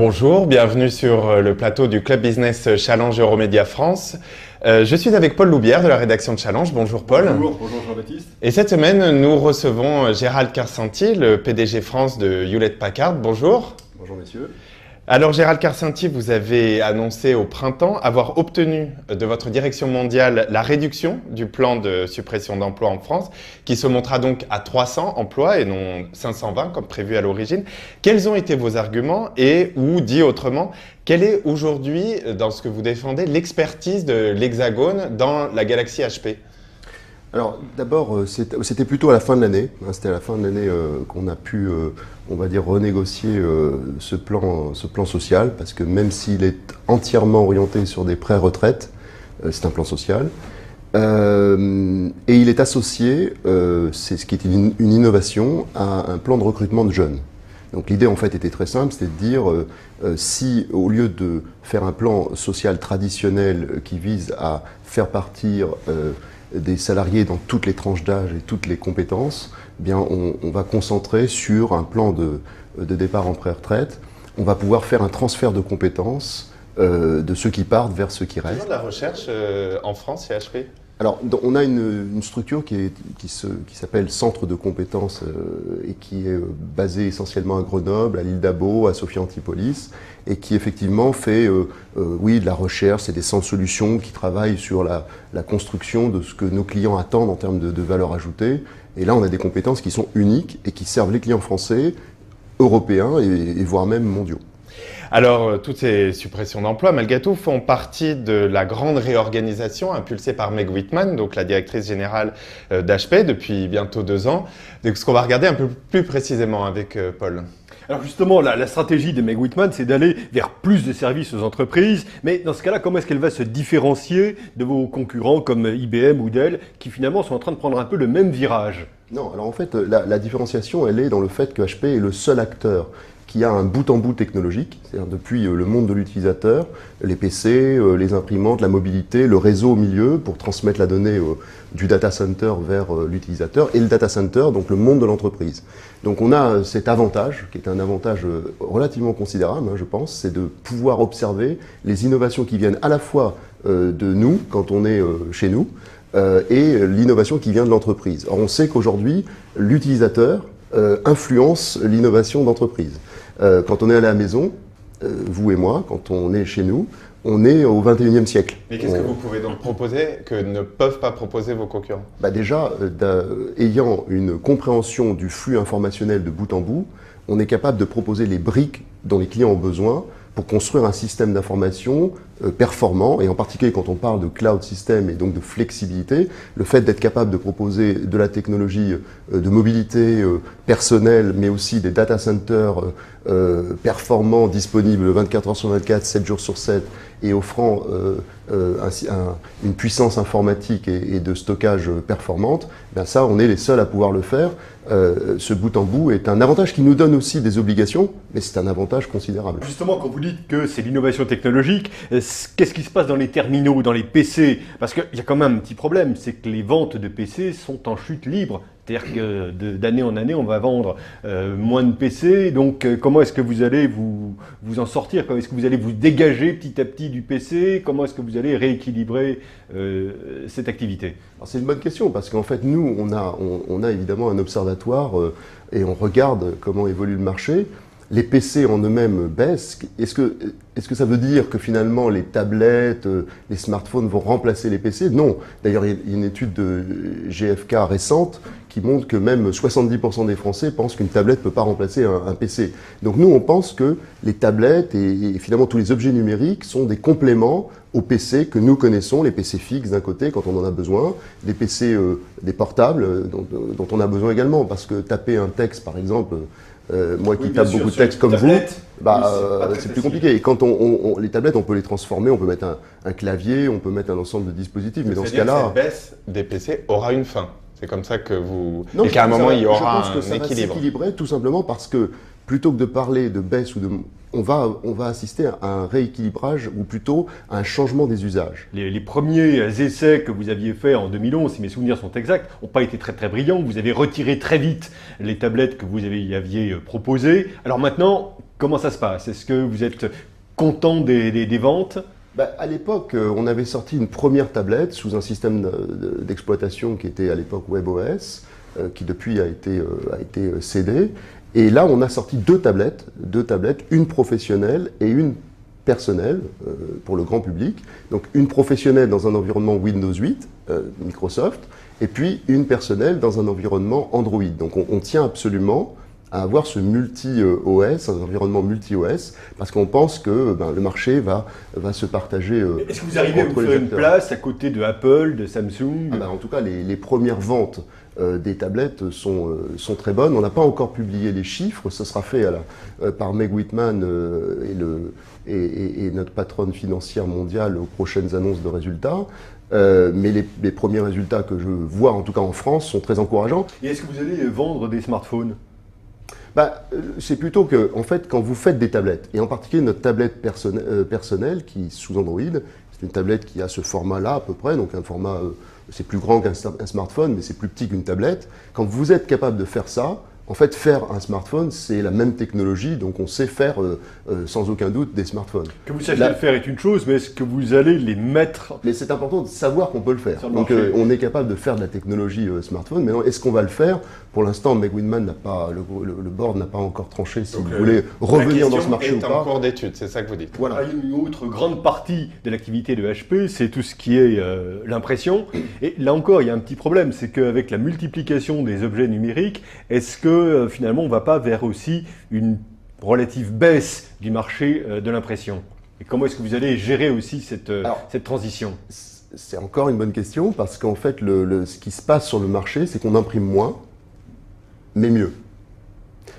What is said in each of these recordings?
Bonjour, bienvenue sur le plateau du Club Business Challenge Euromédia France. Je suis avec Paul Loubière de la rédaction de Challenge. Bonjour Paul. Bonjour Jean-Baptiste. Et cette semaine, nous recevons Gérald Karsenty, le PDG France de Hewlett-Packard. Bonjour. Bonjour messieurs. Alors Gérald Karsenty, vous avez annoncé au printemps avoir obtenu de votre direction mondiale la réduction du plan de suppression d'emplois en France, qui se montera donc à 300 emplois et non 520 comme prévu à l'origine. Quels ont été vos arguments et, ou dit autrement, quelle est aujourd'hui, dans ce que vous défendez, l'expertise de l'Hexagone dans la galaxie HP ? Alors d'abord, c'était plutôt à la fin de l'année. C'était à la fin de l'année qu'on a pu, on va dire, renégocier ce plan social, parce que même s'il est entièrement orienté sur des pré-retraites, c'est un plan social. Et il est associé, c'est ce qui est une innovation, à un plan de recrutement de jeunes. Donc l'idée en fait était très simple, c'était de dire si au lieu de faire un plan social traditionnel qui vise à faire partir des salariés dans toutes les tranches d'âge et toutes les compétences, eh bien on va concentrer sur un plan de départ en pré-retraite. On va pouvoir faire un transfert de compétences de ceux qui partent vers ceux qui restent. Toujours de la recherche en France chez HP ? Alors, on a une structure qui s'appelle Centre de compétences et qui est basée essentiellement à Grenoble, à l'île d'Abo, à Sophia Antipolis, et qui effectivement fait, oui, de la recherche, c'est des centres solutions qui travaillent sur la construction de ce que nos clients attendent en termes de valeur ajoutée. Et là, on a des compétences qui sont uniques et qui servent les clients français, européens et voire même mondiaux. Alors, toutes ces suppressions d'emplois, malgré tout, font partie de la grande réorganisation impulsée par Meg Whitman, donc la directrice générale d'HP depuis bientôt 2 ans. Donc, ce qu'on va regarder un peu plus précisément avec Paul. Alors justement, la stratégie de Meg Whitman, c'est d'aller vers plus de services aux entreprises. Mais dans ce cas-là, comment est-ce qu'elle va se différencier de vos concurrents comme IBM ou Dell, qui finalement sont en train de prendre un peu le même virage ? Non, alors en fait, la différenciation, elle est dans le fait que HP est le seul acteur qui a un bout en bout technologique, c'est-à-dire depuis le monde de l'utilisateur, les PC, les imprimantes, la mobilité, le réseau au milieu pour transmettre la donnée du data center vers l'utilisateur, et le data center, donc le monde de l'entreprise. Donc on a cet avantage, qui est un avantage relativement considérable, je pense, c'est de pouvoir observer les innovations qui viennent à la fois de nous, quand on est chez nous, et l'innovation qui vient de l'entreprise. Or on sait qu'aujourd'hui, l'utilisateur influence l'innovation d'entreprise. Quand on est à la maison, vous et moi, quand on est chez nous, on est au 21e siècle. Mais qu'est-ce que vous pouvez donc proposer que ne peuvent pas proposer vos concurrents ? Déjà, ayant une compréhension du flux informationnel de bout en bout, on est capable de proposer les briques dont les clients ont besoin pour construire un système d'information performant, et en particulier quand on parle de cloud system et donc de flexibilité, le fait d'être capable de proposer de la technologie de mobilité personnelle, mais aussi des data centers performants, disponibles 24 heures sur 24, 7 jours sur 7, et offrant une puissance informatique et de stockage performante, ça, on est les seuls à pouvoir le faire. Ce bout en bout est un avantage qui nous donne aussi des obligations, mais c'est un avantage considérable. Justement, quand vous dites que c'est l'innovation technologique, qu'est-ce qui se passe dans les terminaux, dans les PC ? Parce qu'il y a quand même un petit problème, c'est que les ventes de PC sont en chute libre. C'est-à-dire que d'année en année, on va vendre moins de PC. Donc, comment est-ce que vous allez vous en sortir ? Comment est-ce que vous allez vous dégager petit à petit du PC ? Comment est-ce que vous allez rééquilibrer cette activité ? C'est une bonne question, parce qu'en fait, nous, on a évidemment un observatoire et on regarde comment évolue le marché. Les PC en eux-mêmes baissent. Est-ce que ça veut dire que finalement les tablettes, les smartphones vont remplacer les PC ? Non. D'ailleurs, il y a une étude de GfK récente qui montre que même 70% des Français pensent qu'une tablette ne peut pas remplacer un PC. Donc nous, on pense que les tablettes et finalement tous les objets numériques sont des compléments aux PC que nous connaissons, les PC fixes d'un côté quand on en a besoin, les PC des portables dont on a besoin également, parce que taper un texte par exemple, moi qui tape beaucoup de textes comme vous, c'est plus compliqué. Et quand les tablettes, on peut les transformer, on peut mettre un clavier, on peut mettre un ensemble de dispositifs, mais dans ce cas-là... cette baisse des PC aura une fin. C'est comme ça que vous... Non, et qu'à un moment, il y aura un équilibre. Je pense que ça va s'équilibrer tout simplement parce que plutôt que de parler de baisse ou de... On va assister à un rééquilibrage ou plutôt à un changement des usages. Les premiers essais que vous aviez faits en 2011, si mes souvenirs sont exacts, n'ont pas été très très brillants. Vous avez retiré très vite les tablettes que vous aviez proposées. Alors maintenant, comment ça se passe? Est-ce que vous êtes content des ventes? À l'époque, on avait sorti une première tablette sous un système d'exploitation qui était à l'époque WebOS, qui depuis a été cédé. Et là, on a sorti deux tablettes, une professionnelle et une personnelle pour le grand public. Donc une professionnelle dans un environnement Windows 8, Microsoft, et puis une personnelle dans un environnement Android. Donc on tient absolument à avoir ce multi-OS, un environnement multi-OS, parce qu'on pense que le marché va se partager. Est-ce que vous arrivez à vous faire une place à côté de Apple, de Samsung? En tout cas, les premières ventes des tablettes sont très bonnes. On n'a pas encore publié les chiffres, ce sera fait par Meg Whitman et notre patronne financière mondiale aux prochaines annonces de résultats. Mais les premiers résultats que je vois, en tout cas en France, sont très encourageants. Et est-ce que vous allez vendre des smartphones? C'est plutôt que, en fait, quand vous faites des tablettes, et en particulier notre tablette personnelle qui sous Android, c'est une tablette qui a ce format-là à peu près, donc un format, c'est plus grand qu'un smartphone, mais c'est plus petit qu'une tablette. Quand vous êtes capable de faire ça, en fait, faire un smartphone, c'est la même technologie, donc on sait faire sans aucun doute des smartphones. Que vous sachiez le faire est une chose, mais est-ce que vous allez les mettre? Mais c'est important de savoir qu'on peut le faire. Donc on est capable de faire de la technologie smartphone, mais est-ce qu'on va le faire? Pour l'instant, Meg Whitman n'a pas, le board n'a pas encore tranché si vous voulez revenir dans ce marché ou pas. La question est en cours d'étude, c'est ça que vous dites. Voilà. Une autre grande partie de l'activité de HP, c'est tout ce qui est l'impression. Et là encore, il y a un petit problème, c'est qu'avec la multiplication des objets numériques, est-ce que finalement on ne va pas vers aussi une relative baisse du marché de l'impression? Et comment est-ce que vous allez gérer aussi cette transition? C'est encore une bonne question, parce qu'en fait, ce qui se passe sur le marché, c'est qu'on imprime moins, mais mieux.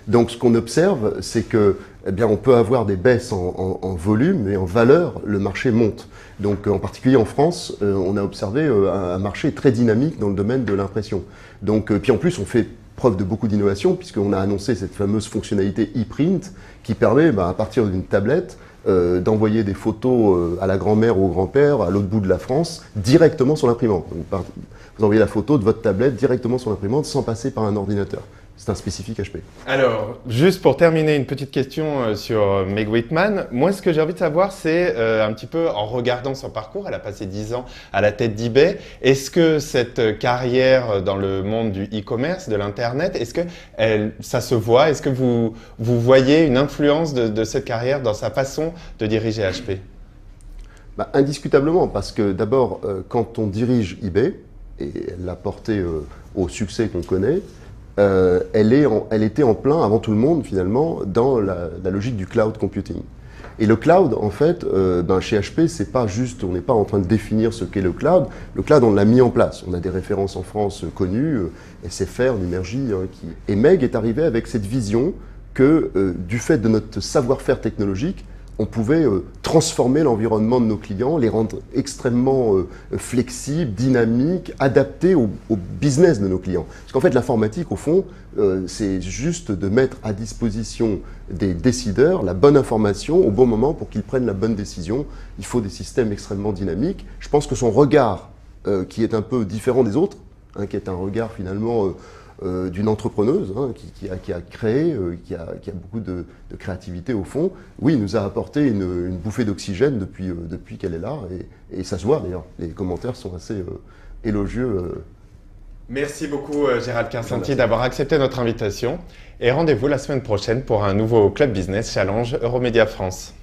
Donc ce qu'on observe, c'est que on peut avoir des baisses en volume, mais en valeur, le marché monte. Donc en particulier en France, on a observé un marché très dynamique dans le domaine de l'impression. Donc puis en plus, on fait preuve de beaucoup d'innovation, puisqu'on a annoncé cette fameuse fonctionnalité e-print qui permet, à partir d'une tablette, d'envoyer des photos à la grand-mère ou au grand-père à l'autre bout de la France directement sur l'imprimante. Donc vous envoyez la photo de votre tablette directement sur l'imprimante sans passer par un ordinateur. C'est un spécifique HP. Alors, juste pour terminer, une petite question sur Meg Whitman. Moi, ce que j'ai envie de savoir, c'est un petit peu, en regardant son parcours, elle a passé 10 ans à la tête d'eBay. Est-ce que cette carrière dans le monde du e-commerce, de l'Internet, est-ce que ça se voit? Est-ce que vous voyez une influence de cette carrière dans sa façon de diriger HP? Indiscutablement, parce que d'abord, quand on dirige eBay, et elle l'a porté au succès qu'on connaît, elle était en plein, avant tout le monde finalement, dans la logique du cloud computing. Et le cloud, en fait, chez HP, c'est pas juste, on n'est pas en train de définir ce qu'est le cloud. Le cloud, on l'a mis en place. On a des références en France connues, SFR, Numergy. Et Meg est arrivée avec cette vision que, du fait de notre savoir-faire technologique, on pouvait transformer l'environnement de nos clients, les rendre extrêmement flexibles, dynamiques, adaptés au business de nos clients. Parce qu'en fait, l'informatique, au fond, c'est juste de mettre à disposition des décideurs la bonne information au bon moment pour qu'ils prennent la bonne décision. Il faut des systèmes extrêmement dynamiques. Je pense que son regard, qui est un peu différent des autres, qui est un regard finalement d'une entrepreneuse qui a créé, qui a beaucoup de créativité au fond, oui, nous a apporté une bouffée d'oxygène depuis qu'elle est là, et ça se voit d'ailleurs. Les commentaires sont assez élogieux. Merci beaucoup Gérald Karsanti d'avoir accepté notre invitation, et rendez-vous la semaine prochaine pour un nouveau Club Business Challenge Euromédia France.